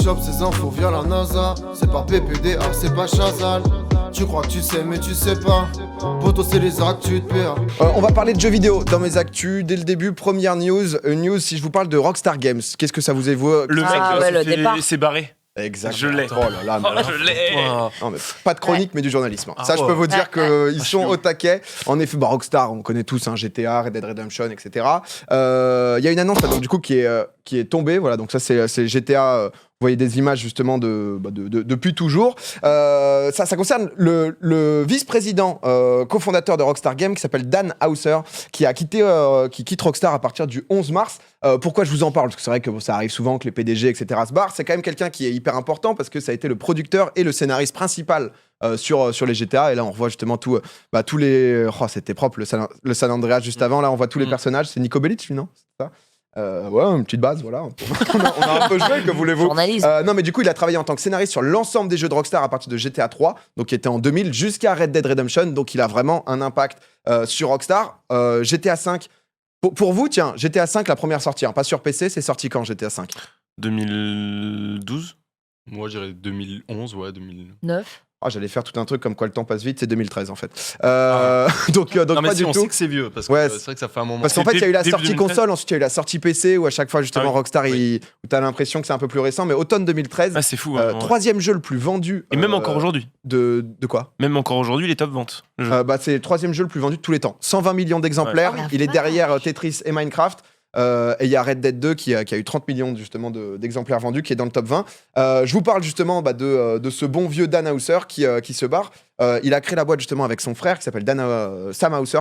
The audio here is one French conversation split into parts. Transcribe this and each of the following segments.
chope ces infos via la NASA. C'est pas PPDA, c'est pas Chazal. Tu crois que tu sais mais tu sais pas. Poto c'est les actus de PA. On va parler de jeux vidéo dans mes actus. Dès le début, première news. Si je vous parle de Rockstar Games, qu'est-ce que ça vous évoque? Le mec s'est barré. Exactement. Je l'ai. Oh là là, mais je l'ai. Non, mais pas de chronique, mais du journalisme. Ah, ça, je peux vous dire qu'ils sont chaud. au taquet. En effet, Rockstar, on connaît tous GTA, Red Dead Redemption, etc. Il y a une annonce là, donc, du coup, qui est tombée. Voilà, donc ça, c'est GTA. Vous voyez des images justement depuis toujours. Ça concerne le vice-président cofondateur de Rockstar Games qui s'appelle Dan Houser, qui quitte Rockstar à partir du 11 mars. Pourquoi je vous en parle? Parce que c'est vrai que ça arrive souvent que les PDG, etc. se barrent. C'est quand même quelqu'un qui est hyper important parce que ça a été le producteur et le scénariste principal sur les GTA. Et là, on revoit justement tous les... Oh, c'était propre, le San Andreas juste avant. Là, on voit tous les personnages. C'est Nico Bellic, lui, non? C'est ça? Ouais, une petite base, voilà. on a un peu joué, que voulez-vous? Non, mais du coup, il a travaillé en tant que scénariste sur l'ensemble des jeux de Rockstar à partir de GTA 3, donc qui était en 2000, jusqu'à Red Dead Redemption. Donc, il a vraiment un impact sur Rockstar. GTA 5, pour vous, tiens, GTA 5, la première sortie, hein, pas sur PC, c'est sorti quand GTA 5? 2012. Moi, je dirais 2011, ouais, 9. Ah, j'allais faire tout un truc comme quoi le temps passe vite, c'est 2013 en fait. Donc non, mais pas si, du on tout. sait que c'est vieux, parce que Ouais, c'est vrai que ça fait un moment. Parce qu'en fait, il y a eu la début sortie 2013. console, ensuite il y a eu la sortie PC, où à chaque fois, justement, Rockstar, où t'as l'impression que c'est un peu plus récent, mais automne 2013, Ah, c'est fou. Hein, ouais. troisième jeu le plus vendu. Et même encore aujourd'hui. De quoi? Même encore aujourd'hui, les top ventes. le jeu. C'est le troisième jeu le plus vendu de tous les temps. 120 millions d'exemplaires. Ouais. Oh, la Il est vache. derrière Tetris et Minecraft. Et il y a Red Dead 2 qui a eu 30 millions justement d'exemplaires vendus, qui est dans le top 20. Je vous parle justement de ce bon vieux Dan Houser qui se barre. Il a créé la boîte justement avec son frère qui s'appelle Sam Houser,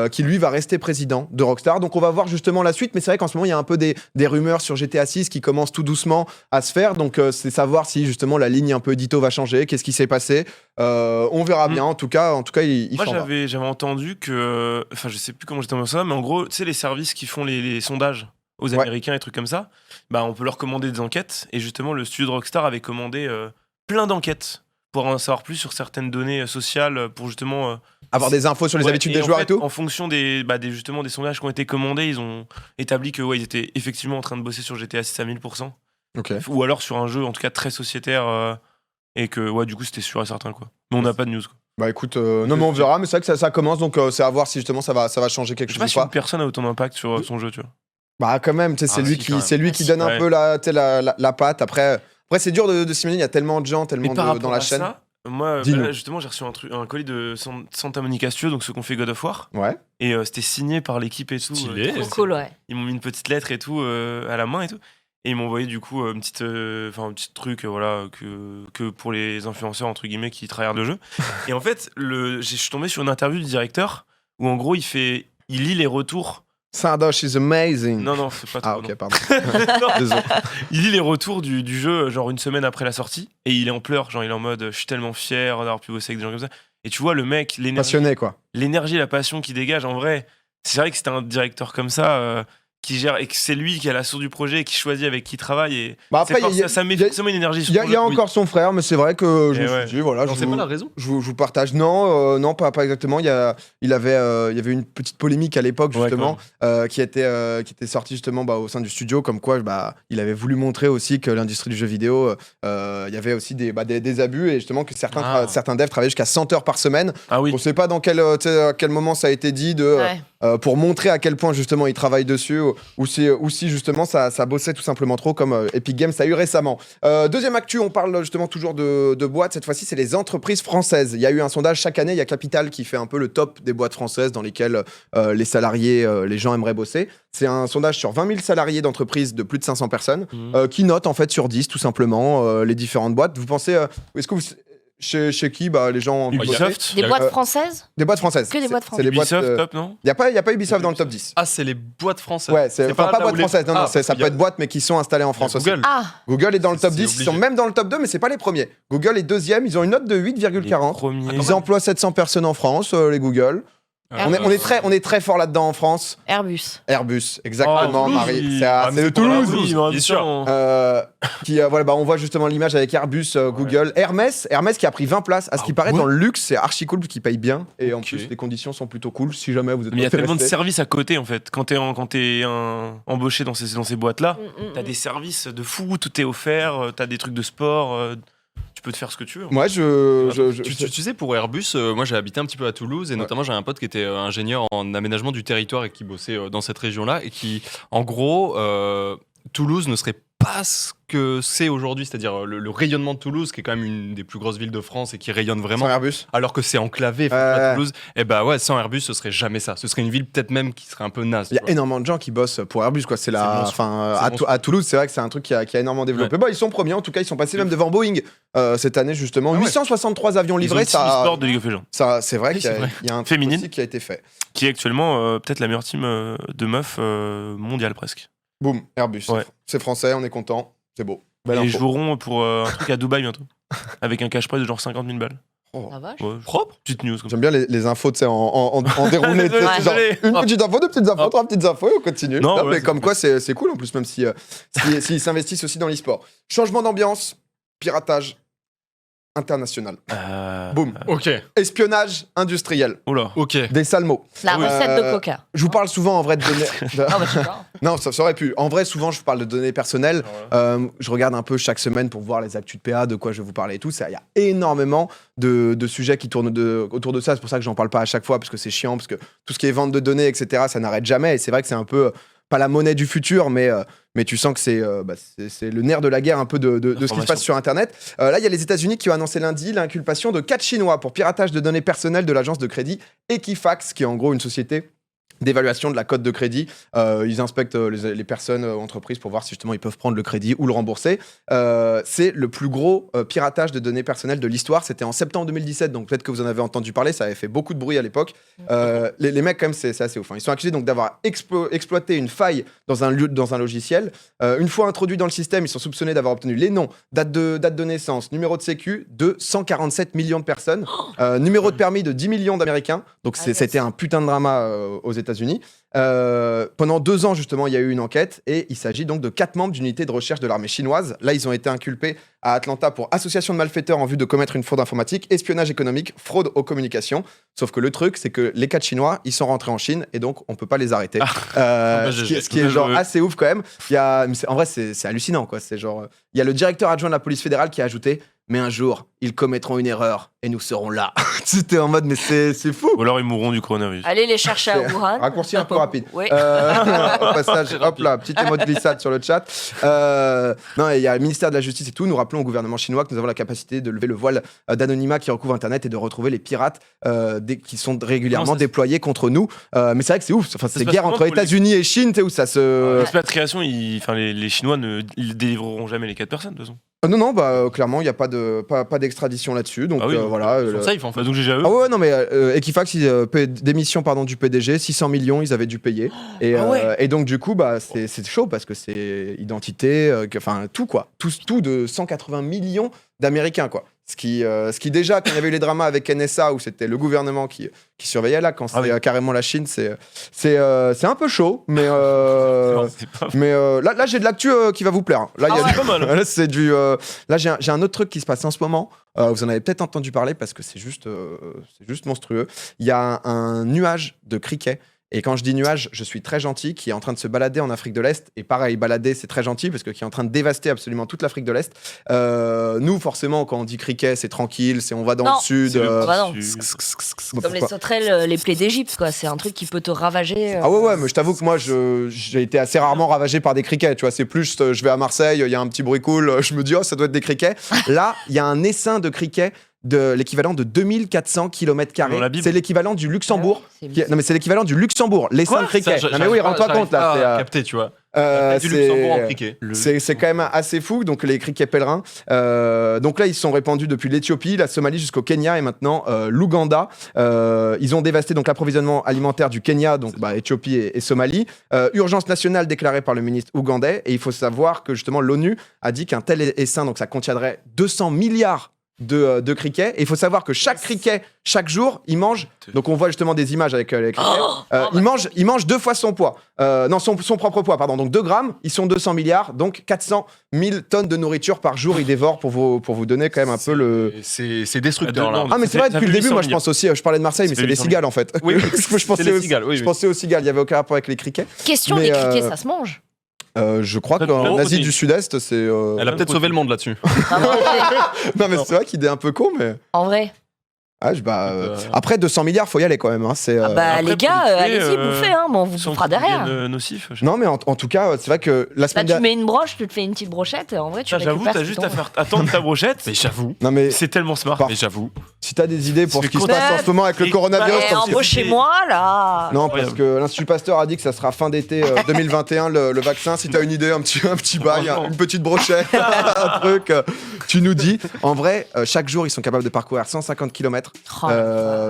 qui lui va rester président de Rockstar. Donc on va voir justement la suite, mais c'est vrai qu'en ce moment il y a un peu des rumeurs sur GTA 6 qui commencent tout doucement à se faire. Donc c'est savoir si justement la ligne un peu édito va changer, qu'est-ce qui s'est passé. On verra bien. En tout cas il Moi, s'en va. j'avais entendu que. Enfin, je sais plus comment j'étais tombé sur ça, mais en gros, tu sais, les services qui font les sondages aux Américains et trucs comme ça, bah, on peut leur commander des enquêtes. Et justement, le studio de Rockstar avait commandé plein d'enquêtes pour en savoir plus sur certaines données sociales, pour justement. Avoir des infos sur les habitudes des joueurs et tout. En fonction des sondages qui ont été commandés, ils ont établi que ils étaient effectivement en train de bosser sur GTA 6 à 1000%. Ok. Ou alors sur un jeu, en tout cas très sociétaire, et que du coup, c'était sûr et certain, quoi. Mais on n'a pas de news, quoi. Bah écoute, non mais on verra, mais c'est vrai que ça commence, donc c'est à voir si justement ça va changer quelque Je sais chose pas ou si pas. une personne a autant d'impact sur son jeu, tu vois. Bah quand même, tu sais, c'est lui qui donne un Ouais. peu la patte. Après c'est dur de s'imaginer, il y a tellement de gens, tellement Mais par dans rapport la à chaîne. ça, moi, Dis-nous. là, justement, j'ai reçu un colis de Santa Monica Studio, donc ceux qu'on fait God of War, Ouais. et c'était signé par l'équipe et tout. Stylé. Trop cool, ouais. Ils m'ont mis une petite lettre et tout à la main et tout. Et ils m'ont envoyé du coup un petit truc voilà, que pour les influenceurs entre guillemets qui travaillent le jeu. Et en fait, je suis tombé sur une interview du directeur où en gros il lit les retours. Sardoche is amazing. Non, c'est pas trop. Ah ok, non. pardon. Non. Désolé. Il lit les retours du jeu genre une semaine après la sortie et il est en pleurs, genre il est en mode je suis tellement fier d'avoir pu bosser avec des gens comme ça. Et tu vois le mec, Passionné quoi. l'énergie, la passion qu'il dégage, en vrai, c'est vrai que c'était un directeur comme ça qui gère et que c'est lui qui a la source du projet et qui choisit avec qui il travaille. Et Bah après, ça met forcément une énergie sur Il le y a jeu. encore son frère, mais c'est vrai que je Et me ouais. suis dit, voilà, On sait pas la raison. je vous partage. Non, pas exactement. Il y avait une petite polémique à l'époque, Ouais, justement, qui était sortie justement au sein du studio, comme quoi il avait voulu montrer aussi que l'industrie du jeu vidéo, il y avait aussi des abus, et justement que certains devs travaillaient jusqu'à 100 heures par semaine. Ah oui. On ne sait pas dans quel moment ça a été dit pour montrer à quel point justement ils travaillent dessus, ou si justement ça bossait tout simplement trop, comme Epic Games a eu récemment. Deuxième actu, on parle justement toujours de boîtes. Cette fois-ci, c'est les entreprises françaises. Il y a eu un sondage chaque année. Il y a Capital qui fait un peu le top des boîtes françaises dans lesquelles les salariés, les gens aimeraient bosser. C'est un sondage sur 20 000 salariés d'entreprises de plus de 500 personnes qui notent en fait sur 10 tout simplement les différentes boîtes. Vous pensez, est-ce que vous... Chez qui les gens... Ubisoft. Des boîtes françaises? Des boîtes françaises. Que des boîtes C'est les boîtes, Ubisoft, top, non? Il n'y a pas Ubisoft dans le top 10. Ah, c'est les boîtes françaises. Ouais, c'est pas là boîtes où les- françaises. Non, Ah, ça peut être boîtes, mais qui sont installées en France aussi. Google. Ah, Google est dans le top C'est 10, ils obligé. sont même dans le top 2, mais c'est pas les premiers. Google est deuxième, ils ont une note de 8,40. Premiers. Ils emploient 700 personnes en France, les Google. On est très fort là-dedans en France. Airbus. Airbus, exactement, Toulouse, Marie. il- C'est de Toulouse. bien sûr. On voit justement l'image avec Airbus, Google. Hermès qui a pris 20 places. À ce qui paraît, dans le luxe, c'est archi cool, parce qu'ils payent bien. Et en plus, les conditions sont plutôt cool. Si jamais vous êtes Mais il y a tellement de intéressé. services à côté en fait. Quand t'es embauché dans ces boîtes-là, t'as des services de fou, tout est offert, t'as des trucs de sport, tu peux te faire ce que tu veux. Moi, Tu sais, pour Airbus, moi j'ai habité un petit peu à Toulouse et notamment j'ai un pote qui était ingénieur en aménagement du territoire et qui bossait dans cette région-là et qui, en gros, Toulouse ne serait pas ce que c'est aujourd'hui, c'est-à-dire le rayonnement de Toulouse, qui est quand même une des plus grosses villes de France et qui rayonne vraiment, sans Airbus. alors que c'est enclavé à Toulouse. Et bah ouais, sans Airbus, ce serait jamais ça. Ce serait une ville peut-être même qui serait un peu naze. Il y a tu vois. énormément de gens qui bossent pour Airbus, quoi. C'est monstrueux. à Toulouse, c'est vrai que c'est un truc qui a énormément développé. Bah, ils sont premiers, en tout cas, ils sont passés même devant Boeing cette année justement. Ah ouais. 863 avions Ils ont livrés, le team sport de League of Legends, ça, c'est vrai Oui, qu'il y a, c'est vrai. il y a un truc Féminine. aussi qui a été fait. qui est actuellement peut-être la meilleure team de meufs mondiale presque. Boum, Airbus. Ouais. C'est français, on est content, c'est beau. Et Belle ils info. joueront pour un truc à Dubaï bientôt, avec un cash prize de genre 50 000 balles. La vache. Ouais, Propre. petite news comme ça. J'aime bien les infos, tu sais, en déroulé. tu sais, Désolé, c'est genre, désolé. une petite info, deux petites infos, Ah. trois petites infos, et on continue. Non, Non, ouais, mais c'est comme cool. quoi, c'est cool en plus, même s'ils s'investissent aussi dans l'e-sport. Changement d'ambiance, piratage international. Boum. Ok. Espionnage industriel. Oula. Ok. Des sales mots. La recette de Euh, Coca. Je vous parle souvent en vrai de données. Non, mais je sais pas. Non, ça aurait pu. En vrai, souvent, je vous parle de données personnelles. Je regarde un peu chaque semaine pour voir les actus de PA, de quoi je vais vous parler et tout. Il y a énormément de sujets qui tournent autour de ça. C'est pour ça que j'en parle pas à chaque fois, parce que c'est chiant, parce que tout ce qui est vente de données, etc., ça n'arrête jamais. Et c'est vrai que c'est un peu, pas la monnaie du futur, mais tu sens que c'est le nerf de la guerre un peu de ce qui se passe sur Internet. Là, il y a les États-Unis qui ont annoncé lundi l'inculpation de 4 Chinois pour piratage de données personnelles de l'agence de crédit Equifax, qui est en gros une société d'évaluation de la cote de crédit. Ils inspectent les personnes, entreprises, pour voir si justement ils peuvent prendre le crédit ou le rembourser. C'est le plus gros piratage de données personnelles de l'histoire. C'était en septembre 2017, donc peut-être que vous en avez entendu parler. Ça avait fait beaucoup de bruit à l'époque. Les mecs, quand même, c'est assez ouf. Hein. Ils sont accusés donc d'avoir exploité une faille dans un logiciel. Une fois introduits dans le système, ils sont soupçonnés d'avoir obtenu les noms, date de naissance, numéro de sécu de 147 millions de personnes, numéro de permis de 10 millions d'Américains. Donc c'était un putain de drama aux États-Unis. Pendant 2 ans, justement, il y a eu une enquête et il s'agit donc de 4 membres d'une unité de recherche de l'armée chinoise. Là, ils ont été inculpés à Atlanta pour association de malfaiteurs en vue de commettre une fraude informatique, espionnage économique, fraude aux communications. Sauf que le truc, c'est que les 4 Chinois, ils sont rentrés en Chine et donc on peut pas les arrêter. Ce qui est genre assez ouf quand même. En vrai, c'est hallucinant, quoi. C'est genre, il y a le directeur adjoint de la police fédérale qui a ajouté: mais un jour, ils commettront une erreur et nous serons là. C'était en mode, mais c'est fou. Ou alors ils mourront du coronavirus. Allez les chercher à Wuhan. Raccourci un peu rapide. Oui. Au passage, hop là, petit émot de glissade sur le chat. Non, il y a le ministère de la Justice et tout. Nous rappelons au gouvernement chinois que nous avons la capacité de lever le voile d'anonymat qui recouvre Internet et de retrouver les pirates qui sont régulièrement déployés contre nous. Mais c'est vrai que c'est ouf. Enfin, se c'est passe guerre comment entre pour les- États-Unis et Chine, tu sais, où ça se. L'expatriation, les Chinois ne délivreront jamais les 4 personnes de toute façon. Non, clairement, il n'y a pas d'extradition là-dessus. Donc Ah oui, voilà. Ils sont safe en fait. Bah, donc GGE. Ah ouais, non, mais Equifax, démission du PDG, 600 millions, ils avaient dû payer. Et donc, du coup, c'est chaud parce que c'est identité, enfin, tout quoi. Tout de 180 millions d'Américains, quoi. Ce qui déjà, quand il y avait eu les dramas avec NSA, où c'était le gouvernement qui surveillait, là, quand c'est carrément la Chine, c'est un peu chaud, mais, C'est pas là j'ai de l'actu qui va vous plaire. Hein. Là, il y a c'est pas mal. Là, c'est du. Là, j'ai un autre truc qui se passe en ce moment. Vous en avez peut-être entendu parler parce que c'est juste monstrueux. Il y a un nuage de criquets. Et quand je dis nuage, je suis très gentil, qui est en train de se balader en Afrique de l'Est. Et pareil, balader, c'est très gentil parce que qui est en train de dévaster absolument toute l'Afrique de l'Est. Nous, forcément, quand on dit criquet, c'est tranquille, on va dans Non. le sud. C'est le Bah non. Bon, Comme les pourquoi sauterelles, les plaies d'Égypte, quoi. C'est un truc qui peut te ravager. Ah ouais, mais je t'avoue que moi, j'ai été assez rarement ravagé par des criquets. Tu vois, c'est plus, je vais à Marseille, il y a un petit bruit cool, je me dis, oh, ça doit être des criquets. Là, il y a un essaim de criquets de l'équivalent de 2400 km². Dans la Bible. C'est l'équivalent du Luxembourg. C'est Non, mais c'est l'équivalent du Luxembourg, l'essaim de criquets. Non, mais oui, rends-toi compte, là. c'est, Capté, tu vois. Du c'est- Luxembourg en cricket. C'est quand même assez fou, donc les criquets pèlerins. Donc là, ils sont répandus depuis l'Éthiopie, la Somalie jusqu'au Kenya et maintenant l'Ouganda. Ils ont dévasté donc l'approvisionnement alimentaire du Kenya, donc Éthiopie et Somalie. Urgence nationale déclarée par le ministre ougandais. Et il faut savoir que justement l'ONU a dit qu'un tel essaim, donc ça contiendrait 200 milliards de criquets. Et il faut savoir que chaque criquet, chaque jour, il mange. Donc on voit justement des images avec les criquets. Il mange 2 fois son poids. Non, son propre poids, pardon. Donc 2 grammes, ils sont 200 milliards. Donc 400 000 tonnes de nourriture par jour, ils dévorent pour vous donner quand même un peu le. C'est destructeur là. Ah, mais c'est vrai, depuis le début, moi je 800 pense aussi. Je parlais de Marseille, mais c'est les cigales en fait. Oui, je pensais les cigales, oui, je oui. pensais aux cigales. Il y avait aucun rapport avec les criquets. Question, Mais, les criquets, ça se mange. Je crois Plein de qu'en Asie protéines. du Sud-Est, c'est. Elle a peut-être sauvé le monde là-dessus. Vraiment, Non, mais c'est vrai qu'il est un peu con, mais. en vrai. Ah, après 200 milliards, faut y aller quand même. Hein. Ah bah, après, les gars, pour les tuer, allez-y, bouffez, hein, mais on vous Sans bouffera qu'ils derrière. deviennent, nocifs. je sais Non, mais en tout cas, c'est vrai que la Là, semaine tu dernière. mets une broche, tu te fais une petite brochette, et en vrai, tu pas. J'avoue, récupères t'as ce juste qui à tombe. faire attendre ta brochette. Mais j'avoue. Non, mais C'est tellement smart. Par- Mais j'avoue. si t'as des idées pour C'est ce qui se fait passe en ce moment avec le Et- coronavirus, Eh, parce que- embauchez-moi, là. Non, parce que l'Institut Pasteur a dit que ça sera fin d'été 2021 le vaccin. Si t'as une idée, un petit bail, Franchement. une petite brochette, un truc, tu nous dis. En vrai, chaque jour, ils sont capables de parcourir 150 km. Oh,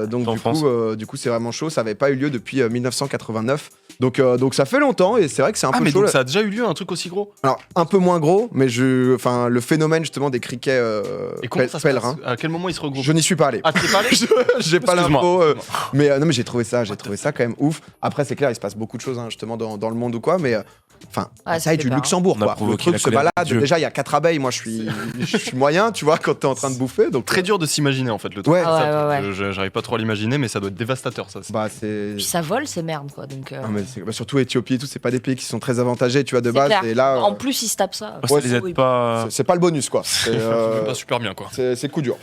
Donc En France. du coup, c'est vraiment chaud. Ça n'avait pas eu lieu depuis 1989. Donc ça fait longtemps et c'est vrai que c'est un Ah, peu mais chaud. donc là. ça a déjà eu lieu un truc aussi gros. Alors un peu moins gros, mais le phénomène justement des criquets Et comment ça se pèlerins. passe? À quel moment ils se regroupent? Je n'y suis pas allé. Ah, t'y es pas allé? J'ai pas Excuse-moi. l'info, mais non, mais j'ai trouvé ça quand même ouf. Après, c'est clair, il se passe beaucoup de choses hein, justement dans le monde ou quoi, mais enfin, Ouais, la ça taille fait du peur. Luxembourg, On a quoi. Le provoqué truc la se colère de balade. Dieu. Déjà, il y a 4 abeilles. Moi, je suis moyen, tu vois, quand t'es en train de bouffer. Donc Très dur de s'imaginer en fait le truc. Ouais. Ah ouais, ouais, J'arrive pas trop à l'imaginer, mais ça doit être dévastateur ça. bah c'est. Puis ça vole, c'est merde, quoi. Donc, Non, mais surtout Éthiopie et tout, c'est pas des pays qui sont très avantagés, tu vois, de c'est base. clair. Et là, En plus, ils se tapent ça. Ça Ouais, les c'est aide horrible. pas. c'est pas le bonus, quoi. Pas super bien quoi. C'est coup dur.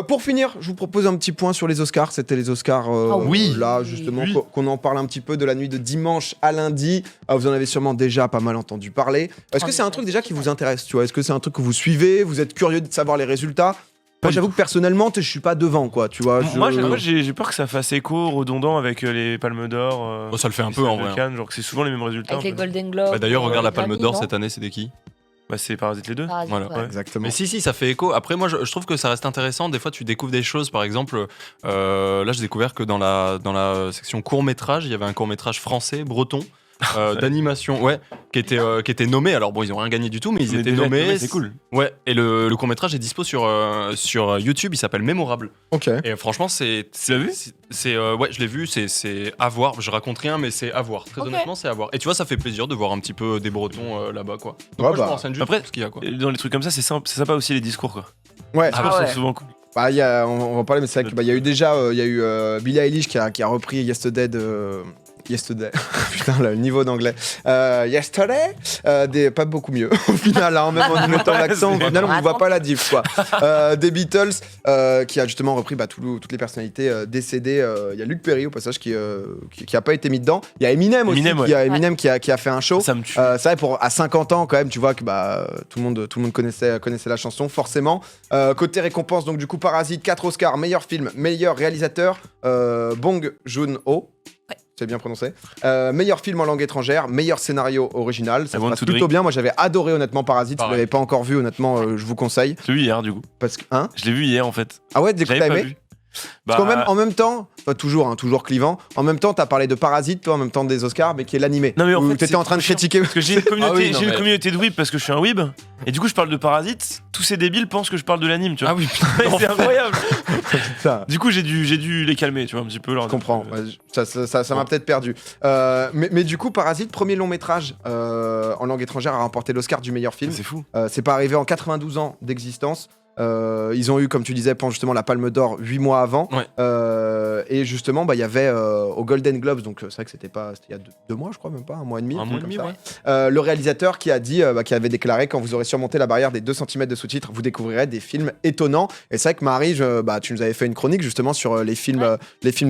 Pour finir, je vous propose un petit point sur les Oscars. C'était les Oscars, oui. là justement, Oui. qu'on en parle un petit peu de la nuit de dimanche à lundi. Vous en avez sûrement déjà pas mal entendu parler. Est-ce que c'est un truc déjà qui vous intéresse, tu vois? Est-ce que c'est un truc que vous suivez? Vous êtes curieux de savoir les résultats? Moi, du j'avoue que personnellement, je suis pas devant, quoi. Tu vois? Moi, j'ai peur que ça fasse écho redondant avec les Palmes d'Or. Oh, ça le fait un les peu en Césars de vrai. Cannes, genre que c'est souvent les mêmes résultats. Avec en les fait. Golden Globes. Bah, d'ailleurs, regarde la les Palme Grammy, d'Or non cette année, c'était qui? Bah, c'est Parasite les deux. Parasite, Voilà. ouais. Exactement. Mais si, ça fait écho. Après, moi, je trouve que ça reste intéressant. Des fois, tu découvres des choses. Par exemple, là, j'ai découvert que dans la section court-métrage, il y avait un court-métrage français, breton, d'animation, ouais, qui était nommé. Alors, bon, ils ont rien gagné du tout, mais ils Mais étaient déjà, nommés. c'est cool. Ouais, et le court-métrage est dispo sur YouTube. Il s'appelle Mémorable. Ok. Et franchement, c'est. Tu l'as vu? Ouais, je l'ai vu. C'est à voir. Je raconte rien, mais c'est à voir. Très Ok. honnêtement, c'est à voir. Et tu vois, ça fait plaisir de voir un petit peu des Bretons là-bas, quoi. Donc, Ouais, moi, je bah, me renseigne juste après, sur ce qu'il y a, quoi. Et dans les trucs comme ça, c'est sympa aussi les discours, quoi. Ouais. Les discours ouais. sont souvent cool. Bah, on va en parler, mais c'est vrai qu'il y a eu déjà Billie Eilish qui a repris Yesterday de. Yesterday. Putain, le niveau d'anglais. Yesterday, pas beaucoup mieux. Au final, hein, même en y mettant l'accent, au final, on ne voit pas la diff, quoi. Des Beatles, qui a justement repris toutes les personnalités décédées. Il y a Luke Perry, au passage, qui a pas été mis dedans. Il y a Eminem aussi, Eminem, ouais. qui a fait un show. Ça me tue. C'est vrai, à 50 ans, quand même, tu vois que tout le monde connaissait la chanson, forcément. Côté récompense, donc du coup, Parasite, 4 Oscars, meilleur film, meilleur réalisateur, Bong Joon-ho. Ouais. C'est bien prononcé. Meilleur film en langue étrangère, meilleur scénario original. Ça I se Want passe to plutôt Drink. bien. Moi, j'avais adoré honnêtement Parasite. Si vous Pareil. l'avez pas encore vu, honnêtement, je vous conseille. Je l'ai vu hier, du coup. Parce que, hein? Je l'ai vu hier, en fait. Ah ouais, dès que J'avais t'as pas aimé? vu. Parce qu'en Bah, en même temps, toujours clivant. En même temps, t'as parlé de Parasite, toi, en même temps des Oscars, mais qui est l'animé. Non, mais en Où fait, t'étais c'est en train de trop chiant. critiquer. Parce que j'ai une communauté, Ah oui, non, j'ai une mais- communauté de weeb parce que je suis un weeb. Et du coup, je parle de Parasite. Tous ces débiles pensent que je parle de l'anime, tu vois. Ah oui, c'est incroyable. Ça. Du coup, j'ai dû les calmer, tu vois, un petit peu. Je comprends. Ouais, ça m'a peut-être perdu. Mais du coup, Parasite, premier long métrage en langue étrangère, a remporté l'Oscar du meilleur film. C'est fou. C'est pas arrivé en 92 ans d'existence. Ils ont eu, comme tu disais, justement la Palme d'Or 8 mois avant. Ouais. Et justement, il y avait au Golden Globes, donc c'est vrai que c'était il y a 2 mois, je crois, même pas, un mois et demi. un truc mois et comme demi, ça. ouais. Le réalisateur qui a dit, qui avait déclaré, quand vous aurez surmonté la barrière des 2 cm de sous-titres, vous découvrirez des films étonnants. Et c'est vrai que Marie, tu nous avais fait une chronique justement sur les films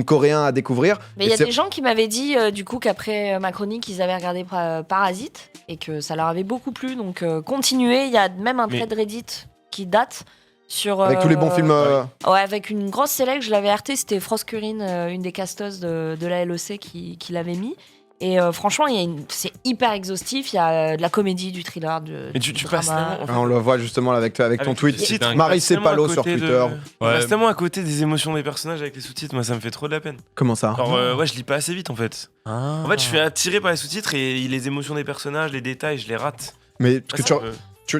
coréens à découvrir. Mais il y a des gens qui m'avaient dit, du coup, qu'après ma chronique, ils avaient regardé Parasite et que ça leur avait beaucoup plu. Donc, continuez. Il y a même un Mais- thread Reddit qui date sur. Avec tous les bons films. Ouais, avec une grosse select, je l'avais RT, c'était Frost Curine, une des casteuses de la LEC qui l'avait mis. Et franchement, c'est hyper exhaustif, il y a de la comédie, du thriller, Mais tu passes tellement. en fait, On le voit justement là avec ton avec tweet. les sous-titres, Marie tu passes tellement Cepalo à sur côté Twitter. Tu passes tellement à côté des émotions des personnages avec les sous-titres, moi ça me fait trop de la peine. Comment ça? Alors, ouais, je lis pas assez vite en fait. En fait, je suis attiré par les sous-titres et les émotions des personnages, les détails, je les rate. Mais parce que Ouais, Tu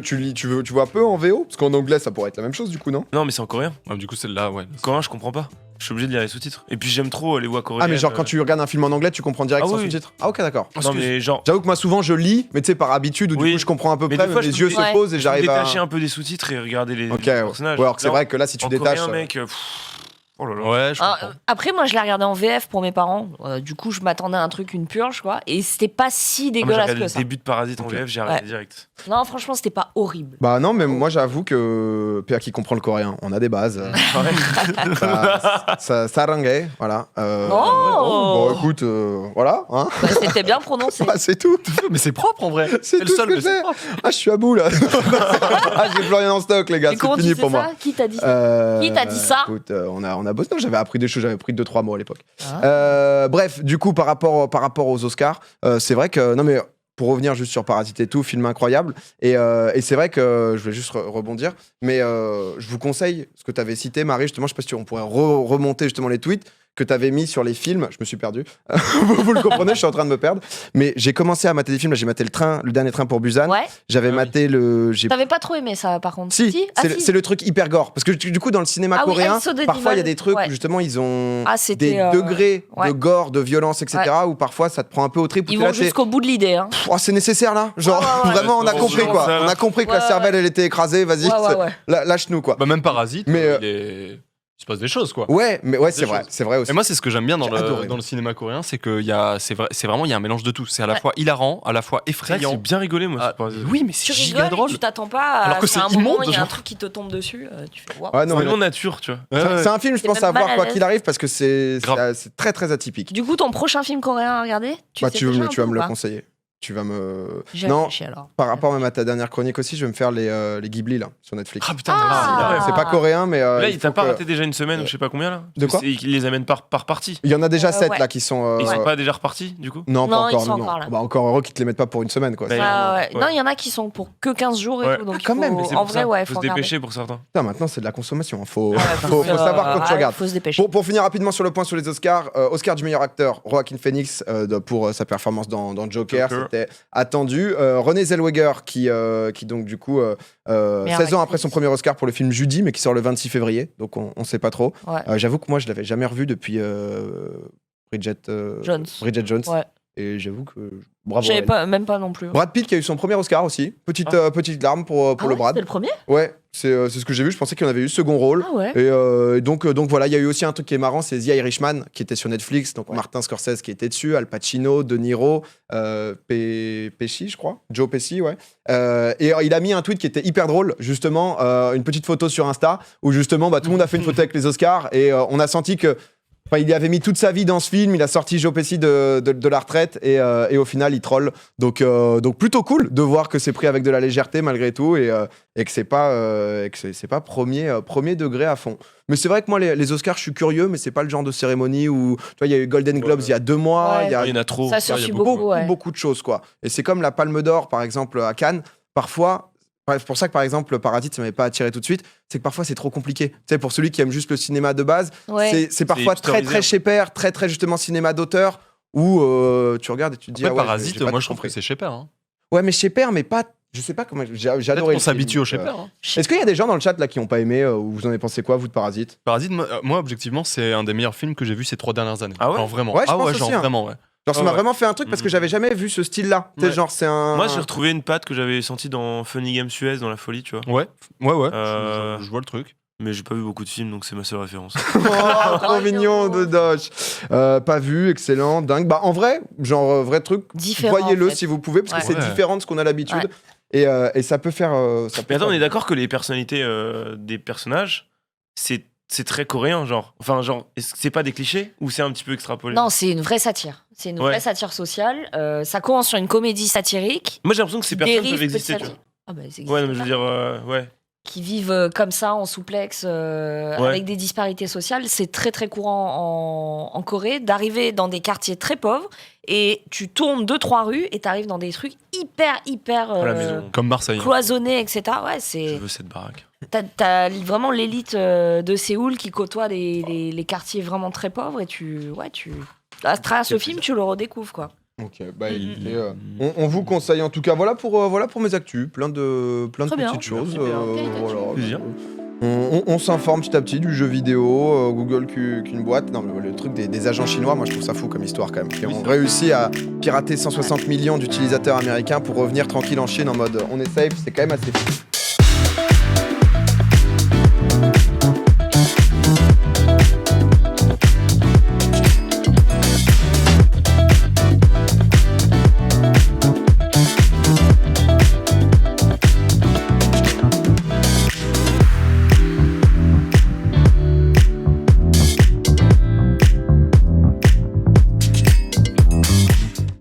vois peu en VO? Parce qu'en anglais, ça pourrait être la même chose, du coup, non? Non, mais c'est en coréen. Ah, du coup, celle-là, ouais. Coréen, je comprends pas. Je suis obligé de lire les sous-titres. Et puis j'aime trop les voix coréennes. Ah, mais genre, quand tu regardes un film en anglais, tu comprends direct Ah sans oui. sous-titres? Ah, ok, d'accord. Non, mais genre. J'avoue que moi, souvent, je lis, mais tu sais, par habitude, ou du Oui. coup, je comprends à peu Mais près, des fois, mais mes je yeux me se dé- posent et Je j'arrive à. détacher un peu des sous-titres et regarder les Ok, ouais. personnages. Ouais, alors que c'est Là, vrai que là, si tu en détaches. coréen, mec. Oh là là. Ouais, je Ah, comprends. après, moi, je l'ai regardé en VF pour mes parents. Du coup, je m'attendais à un truc, une purge, quoi. Et c'était pas si Ah, moi, j'ai dégueulasse regardé que le ça. début de Parasite en Ok. VF, j'ai arrêté Ouais. direct. Non, franchement, c'était pas horrible. Bah non, mais moi j'avoue que PA qui comprend le coréen, on a des bases. Ça ringait, voilà. Oh Bon, écoute, voilà, hein. Bah, c'était bien prononcé. Bah, c'est tout. Mais c'est propre en vrai. C'est le tout seul, ce que mais c'est j'ai. propre. Ah, je suis à bout là. Ah, j'ai plus rien en stock, les gars. Et C'est comment tu fini sais pour moi. ça? Qui t'a dit ça? Qui t'a dit ça? Écoute, on a bossé. Non, j'avais appris des choses. J'avais pris 2-3 mots à l'époque. Ah. Bref, du coup, par rapport aux Oscars, c'est vrai que non mais. Pour revenir juste sur Parasite et tout, film incroyable. Et c'est vrai que je vais juste rebondir, mais je vous conseille ce que tu avais cité, Marie, justement, je sais pas si on pourrait remonter justement les tweets que tu avais mis sur les films. Je me suis perdu. Vous le comprenez, je suis en train de me perdre. Mais j'ai commencé à mater des films. Là, j'ai maté le dernier train pour Busan. Ouais. J'avais Ah oui. maté T'avais pas trop aimé ça, par contre. Si, Ah, c'est le truc hyper gore. Parce que du coup, dans le cinéma Ah oui, coréen, Elso de parfois il y a Dimal. des trucs Ouais. où justement ils ont Ah, c'était, des degrés ouais. de gore, de violence, etc. Où parfois ça te prend un peu au trip. où Ils t'es là, vont jusqu'au bout de l'idée. Hein. Oh, c'est nécessaire là. Genre, Ouais, ouais, ouais. vraiment, on a Ouais, compris ouais, quoi. ouais. On a compris que Ouais, la cervelle elle était écrasée. Vas-y, Ouais. lâche-nous quoi. Bah, même Parasite, Mais, il se passe des choses, quoi. Ouais, mais ouais, c'est Des vrai, choses. c'est vrai aussi. Et moi, c'est ce que j'aime bien J'ai adoré. dans le cinéma coréen, c'est que c'est vraiment il y a un mélange de tout. C'est à la fois hilarant, à la fois C'est vrai que effrayant. c'est bien rigolé, moi. Ah, ce Parasite. oui, mais c'est Tu giga rigoles, drôle. tu t'attends pas Alors que qu'à un c'est moment, immonde, il y a un genre. truc qui te tombe dessus. Tu fais waouh. Ouais, non, C'est mais vraiment nature, tu vois. c'est un film, je T'es pense, même à voir mal à quoi l'aise. qu'il arrive parce que c'est Grave. très très atypique. Du coup, ton prochain film coréen à regarder, Bah, sais tu déjà un vas peu me ou le pas? conseiller. Tu vas me. J'ai Non, réfléchi alors. par rapport même à ta dernière chronique aussi, je vais me faire les Ghibli là sur Netflix. Ah putain, Ah. merci. C'est pas coréen, mais. Là, il il t'a faut pas que- raté déjà une semaine ou je sais pas combien là De quoi Il les amène par partie. Il y en a déjà 7 ouais. là qui sont. Ils sont pas déjà repartis du coup Non, pas Non, ils encore. sont non. encore là. Bah, encore heureux qu'ils te les mettent pas pour une semaine quoi. Bah, Ah, ouais. Ouais. Non, il y en a qui sont pour que 15 jours et Ouais. tout. Donc Ah, quand il même, faut- mais c'est en pour vrai, ça. ouais, Faut faut se regarder. dépêcher pour certains. Putain, maintenant c'est de la consommation. Faut, Ouais, faut savoir quand tu regardes. Faut se dépêcher. Pour finir rapidement sur le point sur les Oscars, Oscar du meilleur acteur, Joaquin Phoenix pour sa performance dans Joker, Joker. c'était attendu. Renée Zellweger qui donc du coup 16 ans après son premier Oscar pour le film Judy, mais qui sort le 26 février, donc on sait pas trop. Ouais. J'avoue que moi je l'avais jamais revu depuis Bridget Jones. Ouais. Et j'avoue que bravo. Je savais elle. pas, même pas non plus. Brad Pitt qui a eu son premier Oscar aussi, petite larme pour Ah ouais, le Brad. C'était le premier? Ouais, c'est ce que j'ai vu. Je pensais qu'il y en avait eu second rôle. Ah ouais. Et donc voilà, il y a eu aussi un truc qui est marrant, c'est The Irishman qui était sur Netflix, donc Ouais. Martin Scorsese qui était dessus, Al Pacino, De Niro, Pesci, je crois, Joe Pesci, ouais. Et il a mis un tweet qui était hyper drôle, justement, une petite photo sur Insta où justement tout le monde a fait une photo avec les Oscars et on a senti que. Enfin, il y avait mis toute sa vie dans ce film, il a sorti Joe Pesci de la retraite et au final il troll. Donc plutôt cool de voir que c'est pris avec de la légèreté malgré tout et que c'est pas premier degré à fond. Mais c'est vrai que moi les Oscars je suis curieux, mais c'est pas le genre de cérémonie où tu vois il y a eu Golden Globes il y a 2 mois, Ouais. il y a Il y en a trop. Ça il y sursuit a beaucoup, ouais. beaucoup de choses quoi. Et c'est comme la Palme d'Or par exemple à Cannes, parfois. Ouais, c'est pour ça que par exemple Parasite ça m'avait pas attiré tout de suite, c'est que parfois c'est trop compliqué. Tu sais pour celui qui aime juste le cinéma de base, Ouais. c'est parfois très hipsterisé. très shaper, très justement cinéma d'auteur où tu regardes et tu te dis Après, ah ouais, Parasite, j'ai pas moi tout je trouve que compris. c'est shaper. Hein. Ouais mais shaper mais pas je sais pas comment j'ai Peut-être adoré qu'on le film, s'habitue au donc, shaper. Hein. Est-ce qu'il y a des gens dans le chat là qui ont pas aimé ou vous en avez pensé quoi vous de Parasite? Parasite, moi, objectivement, c'est un des meilleurs films que j'ai vu ces 3 dernières années. Ah ouais Genre vraiment. Ouais, je ah pense ouais, aussi, genre hein. vraiment, ouais. Genre ça Ah m'a ouais. vraiment fait un truc parce que j'avais jamais vu ce style là. Tu sais Ouais. genre c'est un Moi, j'ai retrouvé une patte que j'avais sentie dans Funny Game Suez, dans La Folie, tu vois. Ouais. Euh, Je vois le truc. Mais j'ai pas vu beaucoup de films, donc c'est ma seule référence. Oh, trop mignon de Doche. Pas vu, excellent, dingue. Bah en vrai, genre vrai truc, Différent, voyez-le en fait. si vous pouvez parce que Ouais. c'est différent de ce qu'on a l'habitude Ouais. et ça peut faire ça peut Mais attends, faire- on est d'accord que les personnalités des personnages, c'est très coréen, genre. Enfin, genre, est-ce que c'est pas des clichés ou c'est un petit peu extrapolé? Non, c'est une vraie satire. C'est une Ouais. vraie satire sociale. Ça commence sur une comédie satirique. Moi, j'ai l'impression que ces personnes Dérive peuvent exister, tu petit à vois. petit. Ah bah, ça existe Ouais, non, mais je pas. veux dire, ouais. Qui vivent comme ça en souplex avec des disparités sociales. C'est très très courant en Corée d'arriver dans des quartiers très pauvres et tu tournes 2-3 rues et t'arrives dans des trucs hyper À la maison. Comme Marseille. cloisonnés, etc. Ouais, Je c'est veux cette baraque. t'as vraiment l'élite de Séoul qui côtoie les quartiers vraiment très pauvres et à travers ce film tu le redécouvres quoi. Ok, bah on vous conseille en tout cas. Voilà pour mes actus, plein de Très bien. petites choses. Merci. Plaisir. On s'informe petit à petit du jeu vidéo, Google qu'une boîte. Non mais le truc des agents chinois, moi je trouve ça fou comme histoire quand même. Qui ont réussi à pirater 160 millions d'utilisateurs américains pour revenir tranquille en Chine en mode on est safe, c'est quand même assez fou.